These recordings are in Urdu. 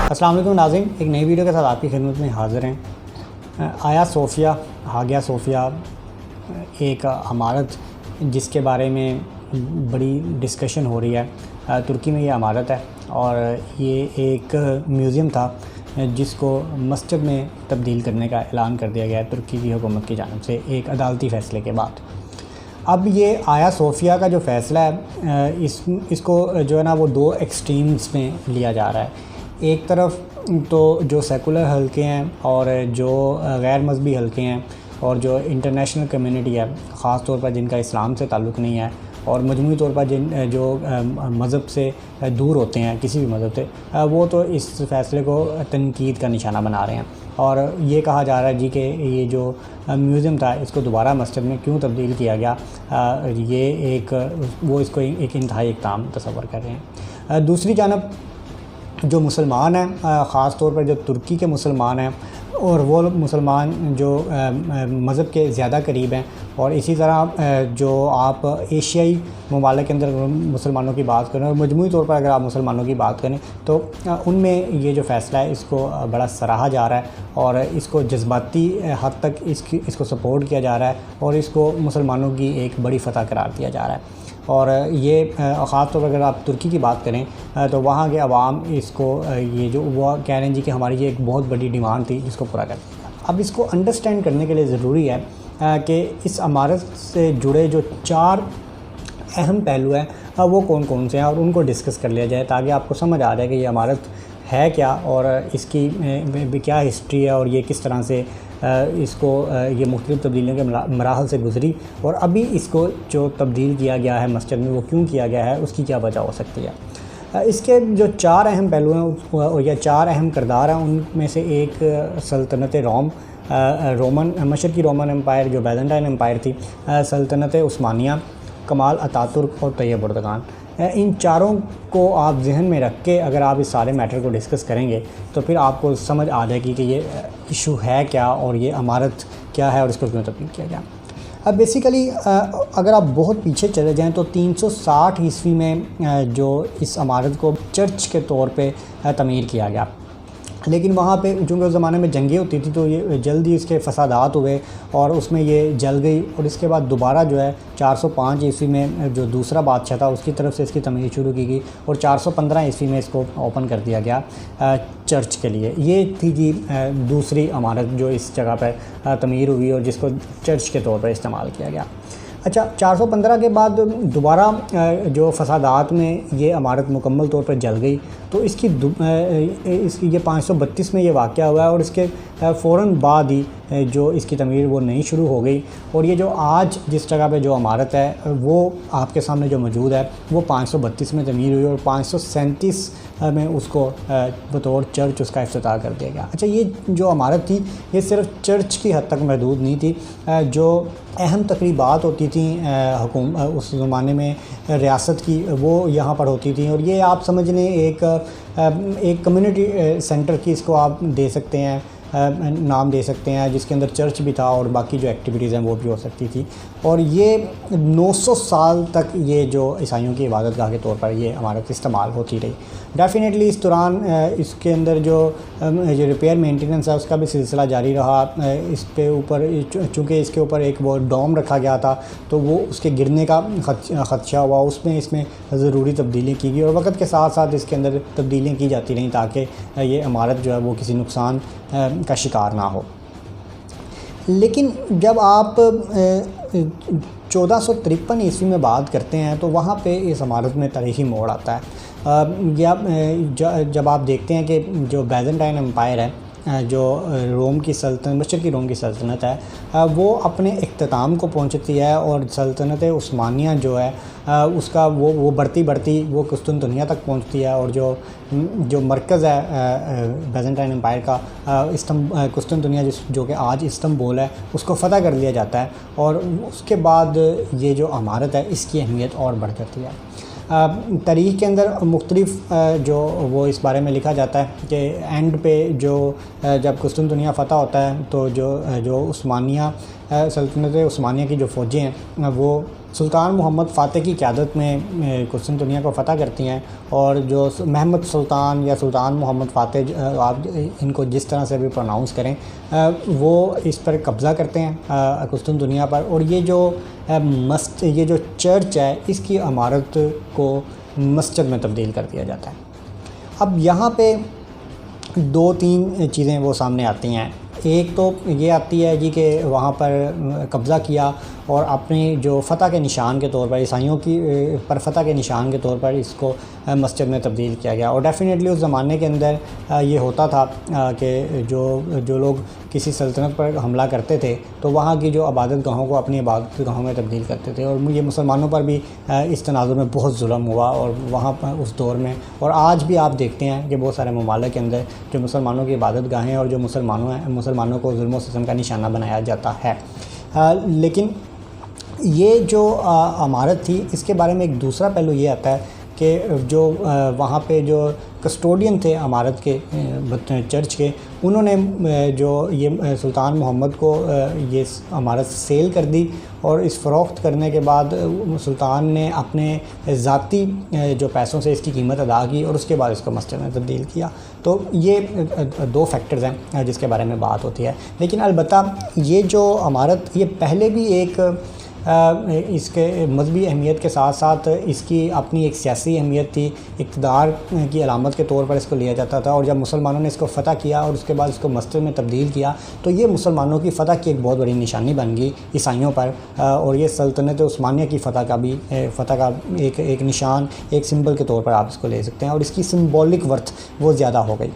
السلام علیکم ناظرین، ایک نئی ویڈیو کے ساتھ آپ کی خدمت میں حاضر ہیں۔ آیا صوفیہ ہاگیا صوفیہ ایک عمارت جس کے بارے میں بڑی ڈسکشن ہو رہی ہے۔ ترکی میں یہ عمارت ہے اور یہ ایک میوزیم تھا جس کو مسجد میں تبدیل کرنے کا اعلان کر دیا گیا ہے ترکی کی حکومت کی جانب سے ایک عدالتی فیصلے کے بعد۔ اب یہ آیا صوفیہ کا جو فیصلہ ہے اس کو جو ہے نا وہ دو ایکسٹریمز میں لیا جا رہا ہے۔ ایک طرف تو جو سیکولر حلقے ہیں اور جو غیر مذہبی حلقے ہیں اور جو انٹرنیشنل کمیونٹی ہے، خاص طور پر جن کا اسلام سے تعلق نہیں ہے اور مجموعی طور پر جو مذہب سے دور ہوتے ہیں کسی بھی مذہب سے، وہ تو اس فیصلے کو تنقید کا نشانہ بنا رہے ہیں اور یہ کہا جا رہا ہے کہ یہ جو میوزیم تھا اس کو دوبارہ مسجد میں کیوں تبدیل کیا گیا، وہ اس کو ایک انتہائی اقدام تصور کر رہے ہیں۔ دوسری جانب جو مسلمان ہیں، خاص طور پر جو ترکی کے مسلمان ہیں اور وہ مسلمان جو مذہب کے زیادہ قریب ہیں، اور اسی طرح جو آپ ایشیائی ممالک کے اندر مسلمانوں کی بات کریں اور مجموعی طور پر اگر آپ مسلمانوں کی بات کریں تو ان میں یہ جو فیصلہ ہے اس کو بڑا سراہا جا رہا ہے اور اس کو جذباتی حد تک اس کو سپورٹ کیا جا رہا ہے اور اس کو مسلمانوں کی ایک بڑی فتح قرار دیا جا رہا ہے۔ اور یہ خاص طور پر اگر آپ ترکی کی بات کریں تو وہاں کے عوام اس کو یہ جو وہ کہہ رہے ہیں کہ ہماری یہ ایک بہت بڑی ڈیمانڈ تھی جس کو پورا کر دیا۔ اب اس کو انڈرسٹینڈ کرنے کے لیے ضروری ہے کہ اس عمارت سے جڑے جو 4 اہم پہلو ہیں وہ کون کون سے ہیں اور ان کو ڈسکس کر لیا جائے تاکہ آپ کو سمجھ آ جائے کہ یہ عمارت ہے کیا اور اس کی کیا ہسٹری ہے اور یہ کس طرح سے اس کو یہ مختلف تبدیلیوں کے مراحل سے گزری اور ابھی اس کو جو تبدیل کیا گیا ہے مسجد میں وہ کیوں کیا گیا ہے، اس کی کیا وجہ ہو سکتی ہے۔ اس کے جو 4 اہم پہلو ہیں یا 4 اہم کردار ہیں ان میں سے ایک سلطنت مشرقی رومن امپائر جو بیزنٹائن امپائر تھی، سلطنت عثمانیہ، کمال اتاترک اور طیب اردگان۔ ان 4 کو آپ ذہن میں رکھ کے اگر آپ اس سارے میٹر کو ڈسکس کریں گے تو پھر آپ کو سمجھ آ جائے گی کہ یہ ایشو ہے کیا اور یہ عمارت کیا ہے اور اس کو کیوں تبدیل کیا گیا۔ اب بیسیکلی اگر آپ بہت پیچھے چلے جائیں تو 360 عیسوی میں جو اس عمارت کو چرچ کے طور پہ تعمیر کیا گیا، لیکن وہاں پہ چونکہ اس زمانے میں جنگیں ہوتی تھی تو یہ جلدی اس کے فسادات ہوئے اور اس میں یہ جل گئی اور اس کے بعد دوبارہ جو ہے 405 عیسوی میں جو دوسرا بادشاہ تھا اس کی طرف سے اس کی تعمیر شروع کی گئی اور 415 عیسوی میں اس کو اوپن کر دیا گیا چرچ کے لیے۔ یہ تھی جی دوسری عمارت جو اس جگہ پر تعمیر ہوئی اور جس کو چرچ کے طور پر استعمال کیا گیا۔ اچھا، 415 کے بعد دوبارہ جو فسادات میں یہ عمارت مکمل طور پر جل گئی تو اس کی یہ 532 میں یہ واقعہ ہوا ہے اور اس کے فوراً بعد ہی جو اس کی تعمیر وہ نئی شروع ہو گئی اور یہ جو آج جس جگہ پہ جو عمارت ہے وہ آپ کے سامنے جو موجود ہے وہ 532 میں تعمیر ہوئی اور 537 میں اس کو بطور چرچ اس کا افتتاح کر دیا گیا۔ اچھا، یہ جو عمارت تھی یہ صرف چرچ کی حد تک محدود نہیں تھی، جو اہم تقریبات ہوتی تھیں اس زمانے میں ریاست کی وہ یہاں پر ہوتی تھیں اور یہ آپ سمجھ لیں ایک کمیونٹی سینٹر کی اس کو آپ دے سکتے ہیں، نام دے سکتے ہیں، جس کے اندر چرچ بھی تھا اور باقی جو ایکٹیویٹیز ہیں وہ بھی ہو سکتی تھی اور یہ 900 سال تک یہ جو عیسائیوں کی عبادت گاہ کے طور پر یہ عمارت استعمال ہوتی رہی۔ ڈیفینیٹلی اس دوران اس کے اندر جو ریپیئر مینٹیننس ہے اس کا بھی سلسلہ جاری رہا۔ اس پہ اوپر چونکہ اس کے اوپر ایک وہ ڈوم رکھا گیا تھا تو وہ اس کے گرنے کا خدشہ ہوا، اس میں ضروری تبدیلیاں کی گئی اور وقت کے ساتھ ساتھ اس کے اندر تبدیلیاں کی جاتی رہیں تاکہ یہ عمارت جو ہے وہ کسی نقصان کا شکار نہ ہو۔ لیکن جب آپ 1453 عیسوی میں بات کرتے ہیں تو وہاں پہ اس عمارت میں تاریخی موڑ آتا ہے۔ جب آپ دیکھتے ہیں کہ جو بیزنٹائن امپائر ہے، جو مشرقی روم کی سلطنت ہے، وہ اپنے اختتام کو پہنچتی ہے اور سلطنت عثمانیہ جو ہے اس کا وہ بڑھتی وہ قسطنطنیہ تک پہنچتی ہے اور جو مرکز ہے بیزنٹائن امپائر کا قسطنطنیہ جو کہ آج استنبول ہے اس کو فتح کر لیا جاتا ہے اور اس کے بعد یہ جو عمارت ہے اس کی اہمیت اور بڑھ جاتی ہے۔ تاریخ کے اندر مختلف جو وہ اس بارے میں لکھا جاتا ہے کہ اینڈ پہ جب قسطنطنیہ فتح ہوتا ہے تو جو عثمانیہ سلطنت عثمانیہ کی جو فوجیں ہیں وہ سلطان محمد فاتح کی قیادت میں قسطنطنیہ کو فتح کرتی ہیں، اور جو محمد سلطان یا سلطان محمد فاتح، آپ ان کو جس طرح سے بھی پروناؤنس کریں، وہ اس پر قبضہ کرتے ہیں قسطنطنیہ پر، اور یہ جو چرچ ہے اس کی عمارت کو مسجد میں تبدیل کر دیا جاتا ہے۔ اب یہاں پہ 2-3 چیزیں وہ سامنے آتی ہیں۔ ایک تو یہ آتی ہے جی کہ وہاں پر قبضہ کیا اور اپنی جو فتح کے نشان کے طور پر، عیسائیوں کی پر فتح کے نشان کے طور پر اس کو مسجد میں تبدیل کیا گیا، اور ڈیفینیٹلی اس زمانے کے اندر یہ ہوتا تھا کہ جو لوگ کسی سلطنت پر حملہ کرتے تھے تو وہاں کی جو عبادت گاہوں کو اپنی عبادت گاہوں میں تبدیل کرتے تھے، اور یہ مسلمانوں پر بھی اس تناظر میں بہت ظلم ہوا، اور وہاں پر اس دور میں، اور آج بھی آپ دیکھتے ہیں کہ بہت سارے ممالک کے اندر جو مسلمانوں کی عبادت گاہیں اور جو مسلمانوں کو ظلم و ستم کا نشانہ بنایا جاتا ہے۔ لیکن یہ جو عمارت تھی، اس کے بارے میں ایک دوسرا پہلو یہ آتا ہے کہ جو وہاں پہ جو کسٹوڈین تھے عمارت کے، چرچ کے، انہوں نے جو یہ سلطان محمد کو یہ عمارت سیل کر دی، اور اس فروخت کرنے کے بعد سلطان نے اپنے ذاتی جو پیسوں سے اس کی قیمت ادا کی، اور اس کے بعد اس کو مسجد میں تبدیل کیا۔ تو یہ 2 فیکٹرز ہیں جس کے بارے میں بات ہوتی ہے۔ لیکن البتہ یہ جو عمارت، یہ پہلے بھی ایک اس کے مذہبی اہمیت کے ساتھ ساتھ اس کی اپنی ایک سیاسی اہمیت تھی، اقتدار کی علامت کے طور پر اس کو لیا جاتا تھا، اور جب مسلمانوں نے اس کو فتح کیا اور اس کے بعد اس کو مسجد میں تبدیل کیا تو یہ مسلمانوں کی فتح کی ایک بہت بڑی نشانی بن گئی عیسائیوں پر، اور یہ سلطنت عثمانیہ کی فتح کا ایک نشان، ایک سمبل کے طور پر آپ اس کو لے سکتے ہیں، اور اس کی سمبولک ورتھ وہ زیادہ ہو گئی۔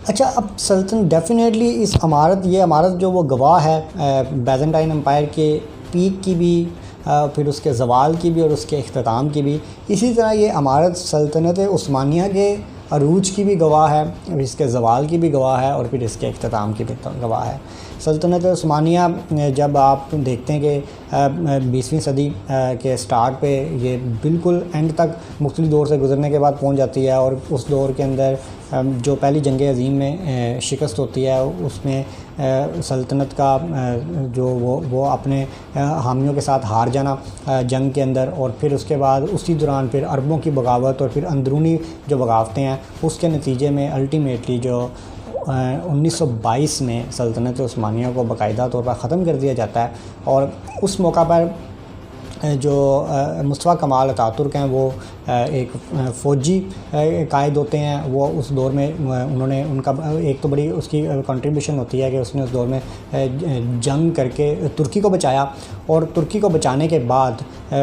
اچھا، اب سلطنت ڈیفینیٹلی یہ عمارت جو وہ گواہ ہے بیزنٹائن امپائر کے پیک کی بھی، پھر اس کے زوال کی بھی، اور اس کے اختتام کی بھی۔ اسی طرح یہ عمارت سلطنت عثمانیہ کے عروج کی بھی گواہ ہے، اس کے زوال کی بھی گواہ ہے، اور پھر اس کے اختتام کی بھی گواہ ہے۔ سلطنت عثمانیہ جب آپ دیکھتے ہیں کہ 20ویں صدی کے سٹارٹ پہ یہ بالکل اینڈ تک مختلف دور سے گزرنے کے بعد پہنچ جاتی ہے، اور اس دور کے اندر جو پہلی جنگ عظیم میں شکست ہوتی ہے، اس میں سلطنت کا جو وہ اپنے حامیوں کے ساتھ ہار جانا جنگ کے اندر، اور پھر اس کے بعد اسی دوران پھر عربوں کی بغاوت اور پھر اندرونی جو بغاوتیں ہیں، اس کے نتیجے میں الٹیمیٹلی جو 1922 میں سلطنت عثمانیہ کو باقاعدہ طور پر ختم کر دیا جاتا ہے، اور اس موقع پر جو مصطفیٰ کمال اتاترک ہیں وہ ایک فوجی قائد ہوتے ہیں۔ وہ اس دور میں ان کا ایک تو بڑی اس کی کنٹریبیوشن ہوتی ہے کہ اس نے اس دور میں جنگ کر کے ترکی کو بچایا، اور ترکی کو بچانے کے بعد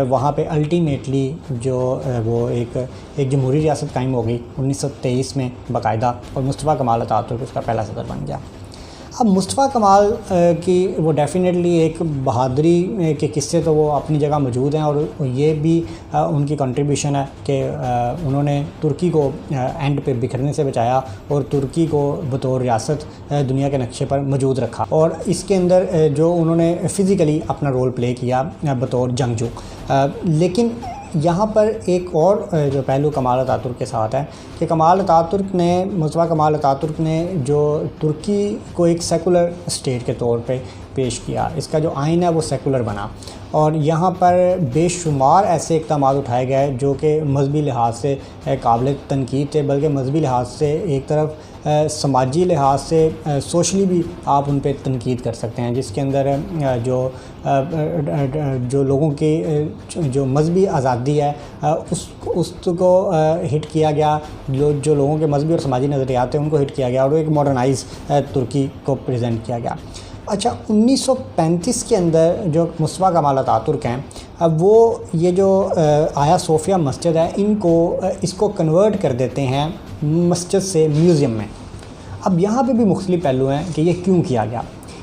وہاں پہ الٹیمیٹلی جو وہ ایک جمہوری ریاست قائم ہو گئی 1923 میں باقاعدہ، اور مصطفیٰ کمال اتاترک اس کا پہلا صدر بن گیا۔ اب مصطفیٰ کمال کی وہ ڈیفینیٹلی ایک بہادری کے قصے تو وہ اپنی جگہ موجود ہیں، اور یہ بھی ان کی کنٹریبیوشن ہے کہ انہوں نے ترکی کو اینڈ پہ بکھرنے سے بچایا، اور ترکی کو بطور ریاست دنیا کے نقشے پر موجود رکھا، اور اس کے اندر جو انہوں نے فزیکلی اپنا رول پلے کیا بطور جنگجو۔ لیکن یہاں پر ایک اور جو پہلو کمال اتاترک کے ساتھ ہے کہ مصطفیٰ کمال اتاترک نے جو ترکی کو ایک سیکولر اسٹیٹ کے طور پہ پیش کیا، اس کا جو آئین ہے وہ سیکولر بنا، اور یہاں پر بے شمار ایسے اقدامات اٹھائے گئے جو کہ مذہبی لحاظ سے قابل تنقید تھے، بلکہ مذہبی لحاظ سے ایک طرف سماجی لحاظ سے سوشلی بھی آپ ان پہ تنقید کر سکتے ہیں، جس کے اندر جو لوگوں کی جو مذہبی آزادی ہے اس کو ہٹ کیا گیا، جو لوگوں کے مذہبی اور سماجی نظریات ہیں ان کو ہٹ کیا گیا، اور ایک ماڈرنائز ترکی کو پریزنٹ کیا گیا۔ اچھا، 1935 کے اندر جو مصطفیٰ کمال اتاترک ہیں، اب وہ یہ جو آیا صوفیہ مسجد ہے اس کو کنورٹ کر دیتے ہیں مسجد سے میوزیم میں۔ اب یہاں پہ بھی مختلف پہلو ہیں کہ یہ کیوں کیا گیا۔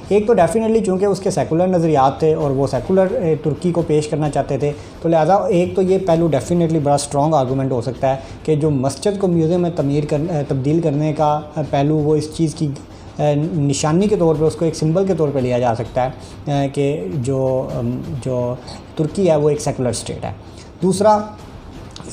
ایک تو ڈیفینیٹلی چونکہ اس کے سیکولر نظریات تھے اور وہ سیکولر ترکی کو پیش کرنا چاہتے تھے، تو لہٰذا ایک تو یہ پہلو ڈیفینیٹلی بڑا اسٹرانگ آرگومنٹ ہو سکتا ہے کہ جو مسجد کو میوزیم میں تبدیل کرنے کا پہلو، وہ اس چیز کی نشانی کے طور پہ، اس کو ایک سمبل کے طور پہ لیا جا سکتا ہے کہ جو ترکی ہے وہ ایک سیکولر اسٹیٹ ہے۔ دوسرا،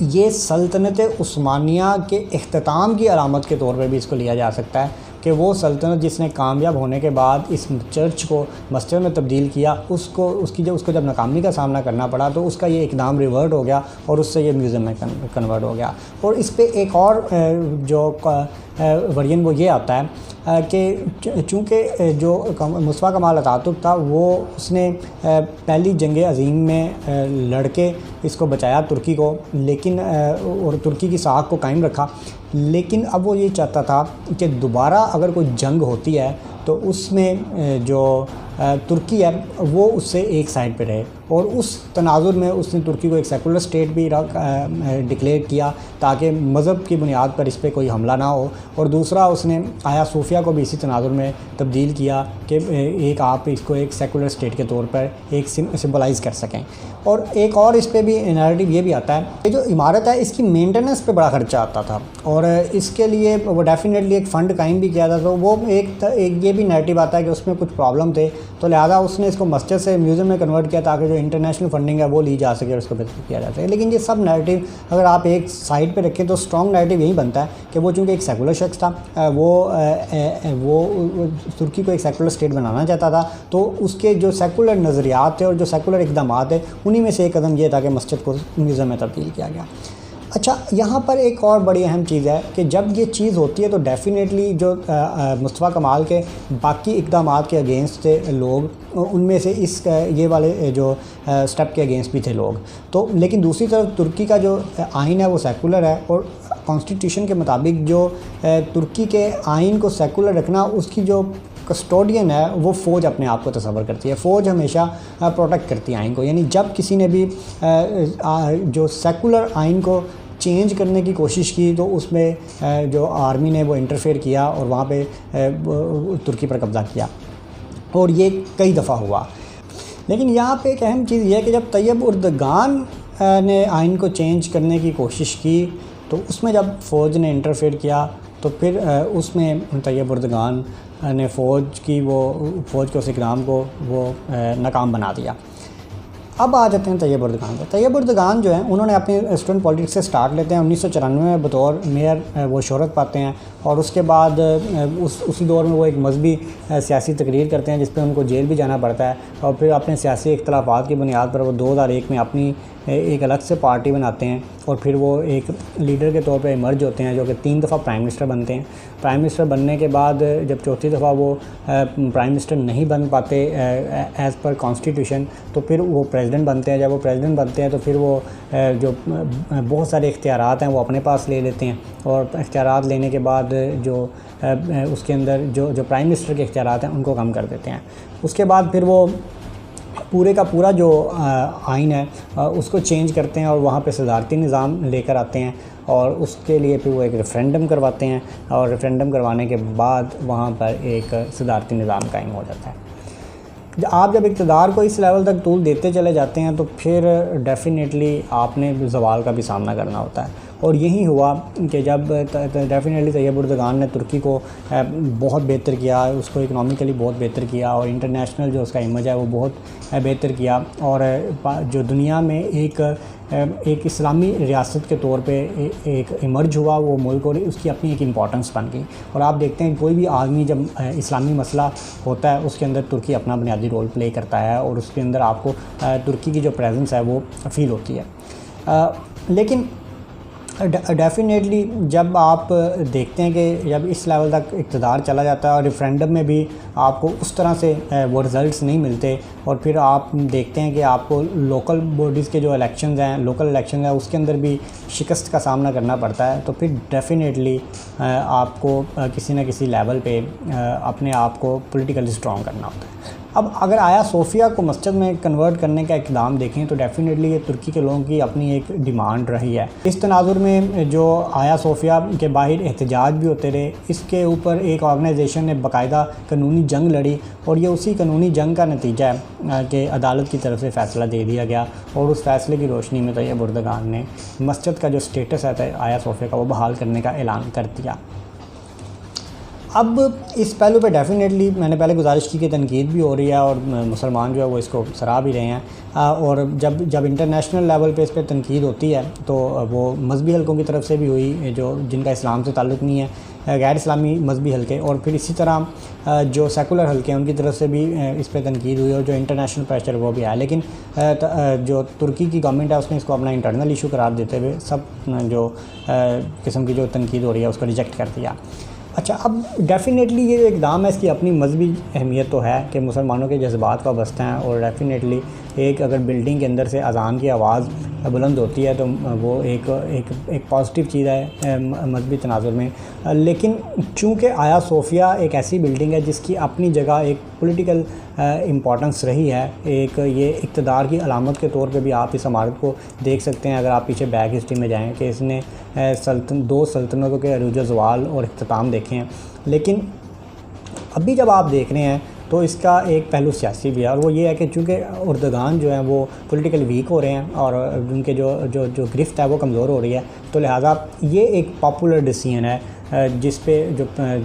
یہ سلطنت عثمانیہ کے اختتام کی علامت کے طور پہ بھی اس کو لیا جا سکتا ہے کہ کہ وہ سلطنت جس نے کامیاب ہونے کے بعد اس چرچ کو مسجد میں تبدیل کیا، اس کو جب ناکامی کا سامنا کرنا پڑا تو اس کا یہ اقدام ریورٹ ہو گیا اور اس سے یہ میوزیم میں کنورٹ ہو گیا۔ اور اس پہ ایک اور جو ورژن وہ یہ آتا ہے کہ چونکہ جو مصطفیٰ کمال اتاترک تھا اس نے پہلی جنگ عظیم میں لڑ کے اس کو بچایا ترکی کو، لیکن اور ترکی کی ساکھ کو قائم رکھا، لیکن اب وہ یہ چاہتا تھا کہ دوبارہ اگر کوئی جنگ ہوتی ہے تو اس میں جو ترکی ہے وہ اس سے ایک سائڈ پہ رہے، اور اس تناظر میں اس نے ترکی کو ایک سیکولر اسٹیٹ بھی ڈکلیئر کیا تاکہ مذہب کی بنیاد پر اس پہ کوئی حملہ نہ ہو، اور دوسرا اس نے آیا صوفیہ کو بھی اسی تناظر میں تبدیل کیا کہ ایک آپ اس کو ایک سیکولر اسٹیٹ کے طور پر ایک سمبلائز کر سکیں۔ اور ایک اور اس پہ بھی نیریٹو یہ بھی آتا ہے کہ جو عمارت ہے اس کی مینٹیننس پہ بڑا خرچہ آتا تھا، اور اس کے لیے وہ ڈیفینیٹلی ایک فنڈ قائم بھی کیا تھا، تو وہ ایک یہ بھی نیریٹو آتا ہے کہ اس میں کچھ پرابلم تھے، تو لہٰذا اس نے اس کو مسجد سے میوزیم میں کنورٹ کیا تاکہ جو انٹرنیشنل فنڈنگ ہے وہ لی جا سکے اور اس کو بہتر کیا جا سکے۔ لیکن یہ سب نیریٹو اگر آپ ایک سائڈ پہ رکھیں تو اسٹرانگ نیریٹو یہی بنتا ہے کہ وہ چونکہ ایک سیکولر شخص تھا، وہ ترکی کو ایک سیکولر اسٹیٹ بنانا چاہتا تھا، تو اس کے جو سیکولر نظریات تھے اور جو سیکولر اقدامات ہیں انہی میں سے ایک قدم یہ تھا کہ مسجد کو میوزیم میں تبدیل کیا گیا۔ اچھا، یہاں پر ایک اور بڑی اہم چیز ہے کہ جب یہ چیز ہوتی ہے تو ڈیفینیٹلی جو مصطفیٰ کمال کے باقی اقدامات کے اگینسٹ تھے لوگ، ان میں سے یہ والے جو سٹیپ کے اگینسٹ بھی تھے لوگ، تو لیکن دوسری طرف ترکی کا جو آئین ہے وہ سیکولر ہے، اور کانسٹیٹیوشن کے مطابق جو ترکی کے آئین کو سیکولر رکھنا، اس کی جو کسٹوڈین ہے وہ فوج اپنے آپ کو تصور کرتی ہے۔ فوج ہمیشہ پروٹیکٹ کرتی ہے آئین کو، یعنی جب کسی نے بھی جو سیکولر آئین کو چینج کرنے کی کوشش کی تو اس میں جو آرمی نے وہ انٹرفیئر کیا اور وہاں پہ ترکی پر قبضہ کیا، اور یہ کئی دفعہ ہوا۔ لیکن یہاں پہ ایک اہم چیز یہ ہے کہ جب طیب اردگان نے آئین کو چینج کرنے کی کوشش کی تو اس میں جب فوج نے انٹرفیئر کیا تو پھر اس میں طیب اردگان نے فوج کے اس اقدام کو وہ ناکام بنا دیا۔ اب آ جاتے ہیں طیب اردگان کو۔ طیب اردگان جو ہیں انہوں نے اپنی اسٹوڈنٹ پالیٹکس سے سٹارٹ لیتے ہیں، 1994 میں بطور میئر وہ شہرت پاتے ہیں، اور اس کے بعد اسی دور میں وہ ایک مذہبی سیاسی تقریر کرتے ہیں جس پہ ان کو جیل بھی جانا پڑتا ہے، اور پھر اپنے سیاسی اختلافات کی بنیاد پر وہ 2001 میں اپنی ایک الگ سے پارٹی بناتے ہیں، اور پھر وہ ایک لیڈر کے طور پہ ایمرج ہوتے ہیں، جو کہ 3 دفعہ پرائم منسٹر بنتے ہیں۔ پرائم منسٹر بننے کے بعد جب چوتھی دفعہ وہ پرائم منسٹر نہیں بن پاتے ایز پر کانسٹیٹیوشن، تو پھر وہ پریزیڈنٹ بنتے ہیں۔ جب وہ پریزیڈنٹ بنتے ہیں تو پھر وہ جو بہت سارے اختیارات ہیں وہ اپنے پاس لے لیتے ہیں، اور اختیارات لینے کے بعد جو اس کے اندر جو پرائم منسٹر کے اختیارات ہیں ان کو کم کر دیتے ہیں۔ اس کے بعد پھر وہ پورے کا پورا جو آئین ہے اس کو چینج کرتے ہیں، اور وہاں پہ صدارتی نظام لے کر آتے ہیں، اور اس کے لیے پھر وہ ایک ریفرینڈم کرواتے ہیں، اور ریفرینڈم کروانے کے بعد وہاں پر ایک صدارتی نظام قائم ہو جاتا ہے۔ آپ جب اقتدار کو اس لیول تک طول دیتے چلے جاتے ہیں تو پھر ڈیفینیٹلی آپ نے زوال کا بھی سامنا کرنا ہوتا ہے، اور یہی ہوا کہ جب ڈیفینیٹلی طیب اردگان نے ترکی کو بہت بہتر کیا، اس کو اکنامیکلی بہت بہتر کیا، اور انٹرنیشنل جو اس کا امیج ہے وہ بہت بہتر کیا، اور جو دنیا میں ایک اسلامی ریاست کے طور پہ ایک ایمرج ہوا وہ ملک، اور اس کی اپنی ایک امپورٹنس بن گئی۔ اور آپ دیکھتے ہیں کوئی بھی آدمی جب اسلامی مسئلہ ہوتا ہے اس کے اندر ترکی اپنا بنیادی رول پلے کرتا ہے، اور اس کے اندر آپ کو ترکی کی جو پریزنس ہے وہ فیل ہوتی ہے۔ لیکن ڈیفینیٹلی جب آپ دیکھتے ہیں کہ جب اس لیول تک اقتدار چلا جاتا ہے اور ریفرینڈم میں بھی آپ کو اس طرح سے وہ رزلٹس نہیں ملتے، اور پھر آپ دیکھتے ہیں کہ آپ کو لوکل باڈیز کے جو لوکل الیکشنز ہیں اس کے اندر بھی شکست کا سامنا کرنا پڑتا ہے، تو پھر ڈیفینیٹلی آپ کو کسی نہ کسی لیول پہ اپنے آپ کو پولیٹیکلی اسٹرانگ کرنا ہوتا ہے۔ اب اگر آیا صوفیہ کو مسجد میں کنورٹ کرنے کا اقدام دیکھیں تو ڈیفینیٹلی یہ ترکی کے لوگوں کی اپنی ایک ڈیمانڈ رہی ہے۔ اس تناظر میں جو آیا صوفیہ کے باہر احتجاج بھی ہوتے رہے، اس کے اوپر ایک آرگنائزیشن نے باقاعدہ قانونی جنگ لڑی، اور یہ اسی قانونی جنگ کا نتیجہ ہے کہ عدالت کی طرف سے فیصلہ دے دیا گیا، اور اس فیصلے کی روشنی میں طیب اردگان نے مسجد کا جو سٹیٹس ہے آیا صوفیہ کا وہ بحال کرنے کا اعلان کر دیا۔ اب اس پہلو پہ ڈیفینیٹلی میں نے پہلے گزارش کی کہ تنقید بھی ہو رہی ہے، اور مسلمان جو ہے وہ اس کو سراہ بھی رہے ہیں، اور جب انٹرنیشنل لیول پہ اس پہ تنقید ہوتی ہے تو وہ مذہبی حلقوں کی طرف سے بھی ہوئی جو جن کا اسلام سے تعلق نہیں ہے، غیر اسلامی مذہبی حلقے اور پھر اسی طرح جو سیکولر حلقے ہیں ان کی طرف سے بھی اس پہ تنقید ہوئی اور جو انٹرنیشنل پریشر وہ بھی آیا، لیکن جو ترکی کی گورنمنٹ ہے اس نے اس کو اپنا انٹرنل ایشو قرار دیتے ہوئے سب جو قسم کی جو تنقید ہو رہی ہے اس کو ریجیکٹ کر دیا۔ اچھا، اب ڈیفینیٹلی یہ اقدام ہے، اس کی اپنی مذہبی اہمیت تو ہے کہ مسلمانوں کے جذبات وابستہ ہیں، اور ڈیفینیٹلی ایک اگر بلڈنگ کے اندر سے اذان کی آواز بلند ہوتی ہے تو وہ ایک پازیٹیو چیز ہے مذہبی تناظر میں۔ لیکن چونکہ آیا صوفیہ ایک ایسی بلڈنگ ہے جس کی اپنی جگہ ایک پولیٹیکل امپورٹنس رہی ہے، ایک یہ اقتدار کی علامت کے طور پہ بھی آپ اس عمارت کو دیکھ سکتے ہیں اگر آپ پیچھے بیک ہسٹری میں جائیں کہ اس نے دو سلطنتوں کے عروج و زوال اور اختتام دیکھے ہیں۔ لیکن ابھی جب آپ دیکھ رہے ہیں تو اس کا ایک پہلو سیاسی بھی ہے، اور وہ یہ ہے کہ چونکہ اردگان جو ہیں وہ پولیٹیکل ویک ہو رہے ہیں اور ان کے جو گرفت ہے وہ کمزور ہو رہی ہے، تو لہٰذا یہ ایک پاپولر ڈیسیژن ہے جس پہ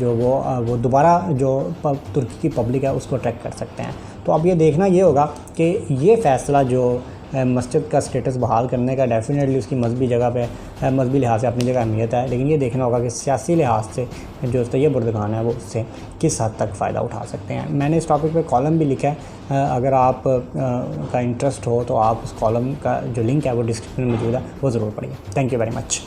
جو وہ دوبارہ جو ترکی کی پبلک ہے اس کو اٹریکٹ کر سکتے ہیں۔ تو اب یہ دیکھنا یہ ہوگا کہ یہ فیصلہ جو مسجد کا سٹیٹس بحال کرنے کا ڈیفینیٹلی اس کی مذہبی جگہ پہ مذہبی لحاظ سے اپنی جگہ اہمیت ہے، لیکن یہ دیکھنا ہوگا کہ سیاسی لحاظ سے جو طیب اردگان ہے وہ اس سے کس حد تک فائدہ اٹھا سکتے ہیں۔ میں نے اس ٹاپک پہ کالم بھی لکھا ہے، اگر آپ کا انٹرسٹ ہو تو آپ اس کالم کا جو لنک ہے وہ ڈسکرپشن میں موجود ہے، وہ ضرور پڑھیے۔ Thank you very much.